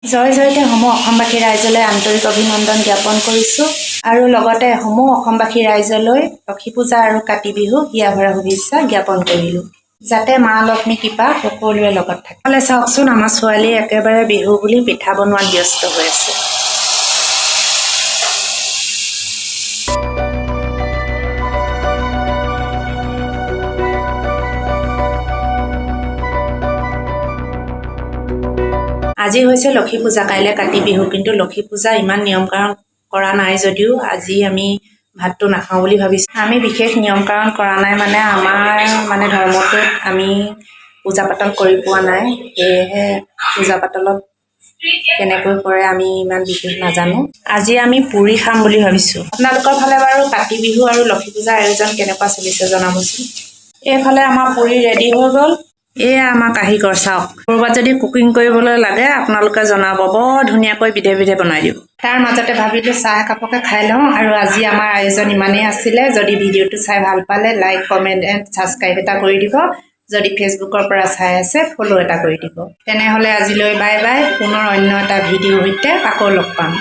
জয় জয়তে সমূহ অসমবাসী ৰাইজলৈ আন্তৰিক অভিনন্দন জ্ঞাপন কৰিছোঁ আৰু লগতে সমূহ অসমবাসী ৰাইজলৈ লক্ষী পূজা আৰু কাতি বিহু হিয়া ভৰা শুভেচ্ছা জ্ঞাপন কৰিলোঁ। যাতে মা লক্ষ্মী কৃপা সকলোৰে লগত থাকে। হ'লে চাওকচোন আমাৰ ছোৱালী একেবাৰে বিহু বুলি পিঠা বনোৱাত ব্যস্ত হৈ আছে। আজি হৈছে লক্ষী পূজা, কাইলৈ কাতি বিহু, কিন্তু লক্ষী পূজা ইমান নিয়ম কাৰণ কৰা নাই যদিও আজি আমি ভাতটো নাখাওঁ বুলি ভাবিছোঁ। আমি বিশেষ নিয়ম কাৰণ কৰা নাই আমাৰ ধৰ্মটোত আমি পূজা পাতল কৰি পোৱা নাই, সেয়েহে পূজা পাতলত কেনেকৈ কৰে আমি ইমান বিশেষ নাজানো। আজি আমি পুৰি খাম বুলি ভাবিছোঁ। আপোনালোকৰ ফালে বাৰু কাতি বিহু আৰু লক্ষী পূজাৰ আয়োজন কেনেকুৱা চলিছে জনাবচোন। এইফালে আমাৰ পুৰি ৰেডি হৈ গ'ল। এয়া আমাৰ কাহিকৰ চাওক। ক'ৰবাত যদি কুকিং কৰিবলৈ লাগে আপোনালোকে জনাব, বৰ ধুনীয়াকৈ বিধে বিধে বনাই দিব। তাৰ মাজতে ভাবিলোঁ চাহ একাপকে খাই লওঁ, আৰু আজি আমাৰ আয়োজন ইমানেই আছিলে। যদি ভিডিঅ'টো চাই ভাল পালে লাইক কমেণ্ট এণ্ড ছাবস্ক্ৰাইব এটা কৰি দিব। যদি ফেচবুকৰ পৰা চাই আছে ফ'ল' এটা কৰি দিব। তেনেহ'লে আজিলৈ বাই বাই। পুনৰ অন্য এটা ভিডিঅ'ৰ সৈতে আকৌ লগ পাম।